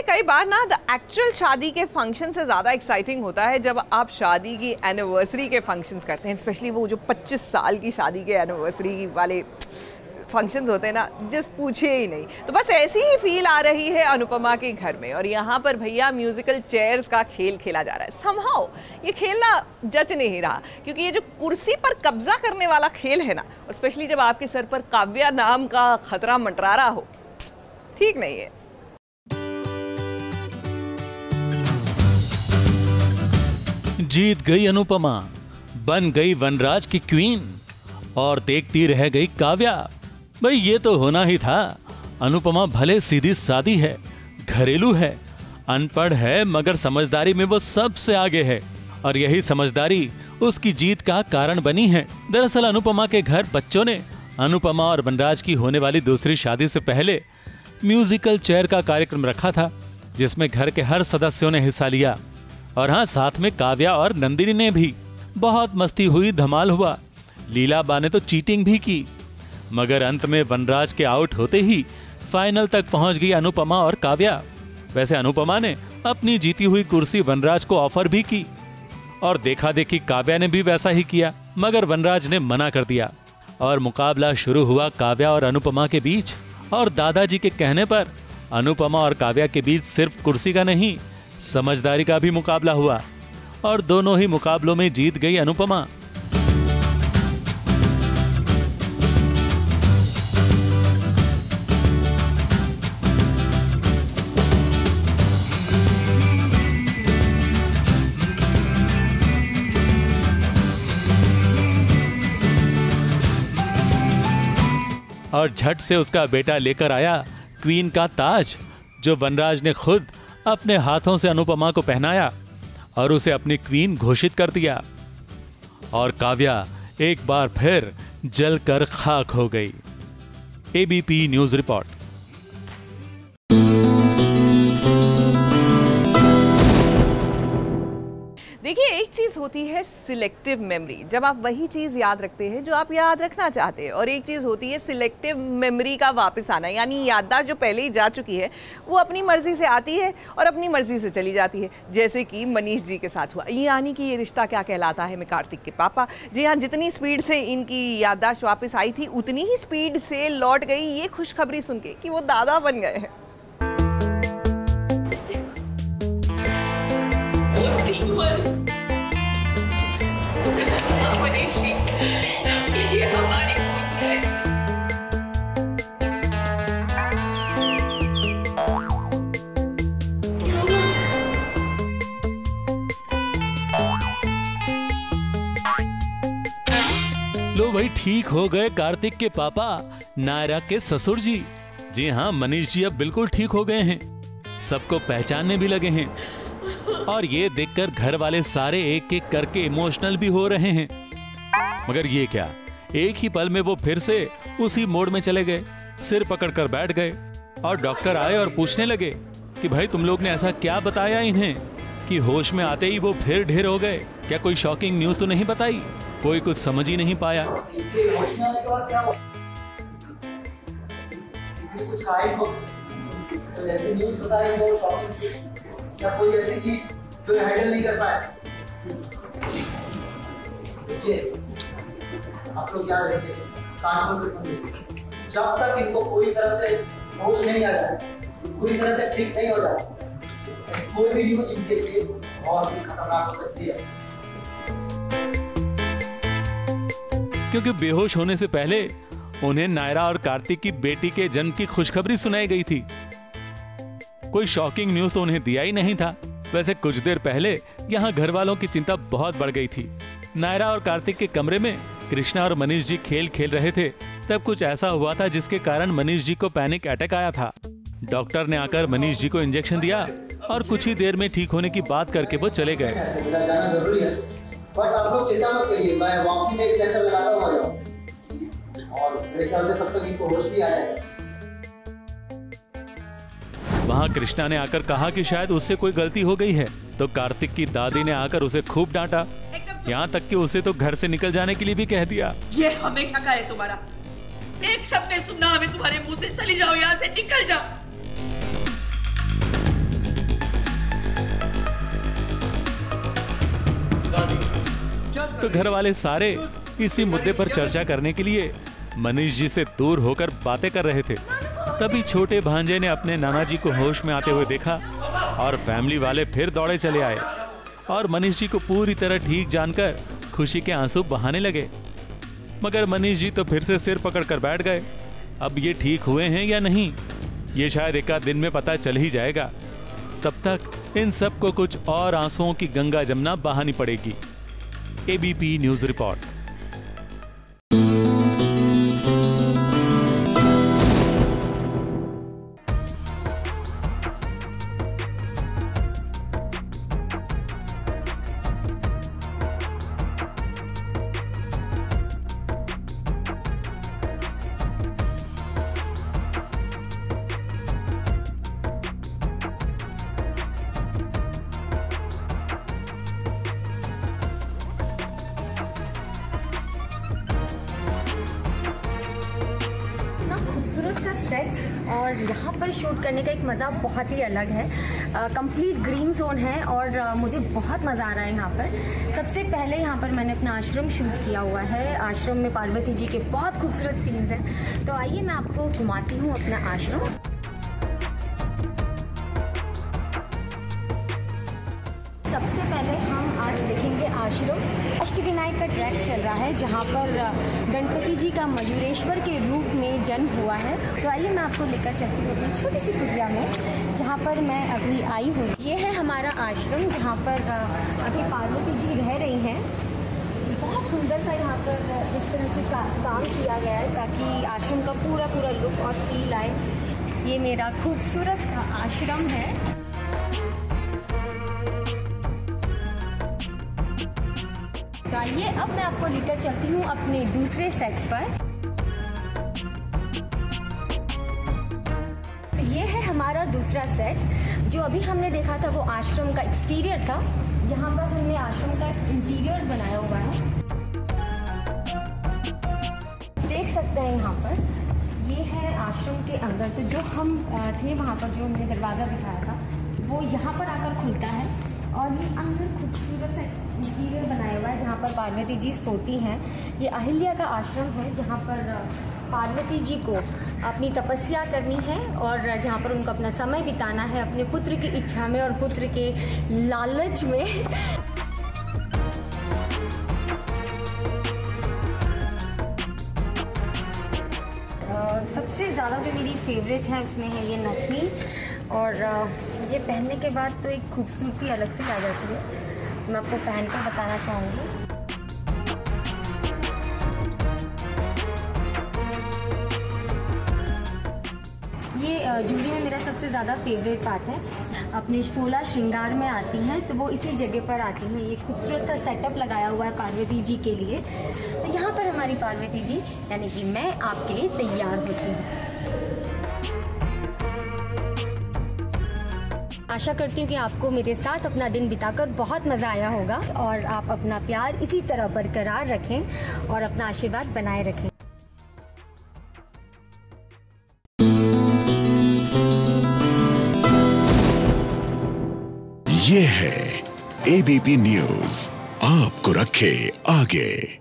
कई बार ना the actual शादी के फंक्शन से ज़्यादा एक्साइटिंग होता है जब आप शादी की एनिवर्सरी के फंक्शंस करते हैं, स्पेशली वो जो 25 साल की शादी के एनिवर्सरी वाले फंक्शंस होते हैं ना, जस्ट पूछिए ही नहीं। तो बस ऐसी ही फील आ रही है अनुपमा के घर में, और यहाँ पर भैया म्यूजिकल चेयर्स का खेल खेला जा रहा है। समहाउ ये खेल ना जच नहीं रहा, क्योंकि ये जो कुर्सी पर कब्जा करने वाला खेल है ना, स्पेशली जब आपके सर पर काव्या नाम का खतरा मंडरा रहा हो, ठीक नहीं है। जीत गई अनुपमा, बन गई वनराज की क्वीन, और देखती रह गई काव्या। भाई ये तो होना ही था। अनुपमा भले सीधी सादी है, घरेलू है, अनपढ़ है, मगर समझदारी में वो सबसे आगे है, और यही समझदारी उसकी जीत का कारण बनी है। दरअसल अनुपमा के घर बच्चों ने अनुपमा और वनराज की होने वाली दूसरी शादी से पहले म्यूजिकल चेयर का कार्यक्रम रखा था, जिसमें घर के हर सदस्यों ने हिस्सा लिया। और हाँ, साथ में काव्या और नंदिनी ने भी। बहुत मस्ती हुई, धमाल हुआ। लीलाबा ने तो चीटिंग भी की, मगर अंत में वनराज के आउट होते ही फाइनल तक पहुंच गई अनुपमा और काव्या। वैसे अनुपमा ने अपनी जीती हुई कुर्सी वनराज को ऑफर भी की, और देखा देखी काव्या ने भी वैसा ही किया, मगर वनराज ने मना कर दिया, और मुकाबला शुरू हुआ काव्या और अनुपमा के बीच। और दादाजी के कहने पर अनुपमा और काव्या के बीच सिर्फ कुर्सी का नहीं, समझदारी का भी मुकाबला हुआ, और दोनों ही मुकाबलों में जीत गई अनुपमा। और झट से उसका बेटा लेकर आया क्वीन का ताज, जो वनराज ने खुद अपने हाथों से अनुपमा को पहनाया और उसे अपनी क्वीन घोषित कर दिया। और काव्या एक बार फिर जलकर खाक हो गई। ABP news report. देखिए, एक चीज होती है सिलेक्टिव मेमोरी, जब आप वही चीज याद रखते हैं जो आप याद रखना चाहते हैं, और एक चीज होती है सिलेक्टिव मेमोरी का वापस आना, यानी याददाश्त जो पहले ही जा चुकी है वो अपनी मर्जी से आती है और अपनी मर्जी से चली जाती है, जैसे कि मनीष जी के साथ हुआ। यानी कि ये रिश्ता क्या कहलाता है में कार्तिक के पापा। जी हाँ, जितनी स्पीड से इनकी याददाश्त वापस आई थी, उतनी ही स्पीड से लौट गई ये खुशखबरी सुन के कि वो दादा बन गए हैं। लो भाई, ठीक हो गए कार्तिक के पापा, नायरा के ससुर जी। जी हाँ, मनीष जी अब बिल्कुल ठीक हो गए हैं, सबको पहचानने भी लगे हैं, और ये देखकर घर वाले सारे एक एक करके इमोशनल भी हो रहे हैं। मगर ये क्या, एक ही पल में वो फिर से उसी मोड में चले गए, सिर पकड़कर बैठ गए, और डॉक्टर आए और पूछने लगे कि भाई तुम लोग ने ऐसा क्या बताया इन्हें कि होश में आते ही वो फिर ढेर हो गए। क्या कोई शॉकिंग न्यूज तो नहीं बताई? कोई कुछ समझ ही नहीं पाया। होश में आने के बाद क्या हुआ? किसी कुछ खाई हो, तो ऐसी न्यूज बताई हो शॉकिंग, या कोई ऐसी चीज जो हैंडल नहीं कर पाए। देखिए, आप लोग याद रखिए, कान खोल कर सुनिए, जब तक इनको पूरी तरह से होश नहीं आ जाए, पूरी तरह से ठीक नहीं हो जाए, कोई भी न्यूज इनके लिए बहुत ही खतरनाक हो सकती है। क्योंकि बेहोश होने से पहले उन्हें नायरा और कार्तिक की बेटी के जन्म की खुशखबरी सुनाई गई थी। कोई शॉकिंग न्यूज तो उन्हें दिया ही नहीं था। वैसे कुछ देर पहले यहाँ घर वालों की चिंता बहुत बढ़ गई थी। नायरा और कार्तिक के कमरे में कृष्णा और मनीष जी खेल खेल रहे थे, तब कुछ ऐसा हुआ था जिसके कारण मनीष जी को पैनिक अटैक आया था। डॉक्टर ने आकर मनीष जी को इंजेक्शन दिया और कुछ ही देर में ठीक होने की बात करके वो चले गए। जाना जरूरी है, बट आप लोग चिंता मत करिए, मैं वापसी में एक चक्कर लगाता हुआ जाऊँ, और मेरे ख्याल से तब तक इनको होश भी आ जाएगा। वहाँ कृष्णा ने आकर कहा कि शायद उससे कोई गलती हो गई है, तो कार्तिक की दादी ने आकर उसे खूब डांटा, यहाँ तक कि उसे तो घर से निकल जाने के लिए भी कह दिया। ये हमेशा का है तुम्हारा, एक शब्द नहीं सुनना हमें तुम्हारे मुंह से, चली जाओ यहाँ से, निकल जाओ। तो घर वाले सारे इसी मुद्दे पर चर्चा करने के लिए मनीष जी से दूर होकर बातें कर रहे थे। तभी छोटे भांजे ने अपने नाना जी को होश में आते हुए देखा और फैमिली वाले फिर दौड़े चले आए और मनीष जी को पूरी तरह ठीक जानकर खुशी के आंसू बहाने लगे। मगर मनीष जी तो फिर से सिर पकड़कर बैठ गए। अब ये ठीक हुए हैं या नहीं, ये शायद एक आध दिन में पता चल ही जाएगा। तब तक इन सबको कुछ और आंसुओं की गंगा जमुना बहानी पड़ेगी। ABP news report. खूबसूरत सा सेट और यहाँ पर शूट करने का एक मज़ा बहुत ही अलग है। कंप्लीट ग्रीन जोन है और मुझे बहुत मज़ा आ रहा है यहाँ पर। सबसे पहले यहाँ पर मैंने अपना आश्रम शूट किया हुआ है। आश्रम में पार्वती जी के बहुत खूबसूरत सीन्स हैं। तो आइए मैं आपको घुमाती हूँ अपना आश्रम। सबसे पहले हम आज देखेंगे आश्रम। अष्टविनायक का ट्रैक चल रहा है जहाँ पर गणपति जी का मयूरेश्वर के रूप में जन्म हुआ है। तो आइए मैं आपको लेकर चलती हूँ अपनी छोटी सी कुटिया में जहाँ पर मैं अभी आई हूँ। ये है हमारा आश्रम जहाँ पर अभी पार्वती जी रह रही हैं। बहुत सुंदर सा यहाँ पर इस तरह से काम किया गया है ताकि आश्रम का पूरा लुक और फील आए। ये मेरा खूबसूरत आश्रम है। तो आइए अब मैं आपको लेकर चलती हूँ अपने दूसरे सेट पर। तो ये है हमारा दूसरा सेट। जो अभी हमने देखा था वो आश्रम का एक्सटीरियर था। यहाँ पर हमने आश्रम का इंटीरियर बनाया हुआ है। देख सकते हैं यहाँ पर ये है आश्रम के अंदर। तो जो हम थे वहाँ पर जो हमने दरवाज़ा दिखाया था वो यहाँ पर आकर खुलता है और ये अंदर खूबसूरत इंटीरियर बनाया हुआ है जहाँ पर पार्वती जी सोती हैं। ये अहिल्या का आश्रम है जहाँ पर पार्वती जी को अपनी तपस्या करनी है और जहाँ पर उनको अपना समय बिताना है अपने पुत्र की इच्छा में और पुत्र के लालच में। सबसे ज़्यादा जो मेरी फेवरेट है उसमें है ये नथनी और ये पहनने के बाद तो एक खूबसूरती अलग से आ जाती है। मैं आपको पहनकर बताना चाहूँगी। ये जूली में मेरा सबसे ज़्यादा फेवरेट पार्ट है। अपने 16 श्रृंगार में आती हैं तो वो इसी जगह पर आती हैं। ये खूबसूरत सा सेटअप लगाया हुआ है पार्वती जी के लिए। तो यहाँ पर हमारी पार्वती जी यानी कि मैं आपके लिए तैयार होती हूँ। आशा करती हूँ कि आपको मेरे साथ अपना दिन बिताकर बहुत मज़ा आया होगा और आप अपना प्यार इसी तरह बरकरार रखें और अपना आशीर्वाद बनाए रखें। ये है एबीपी न्यूज़, आपको रखे आगे।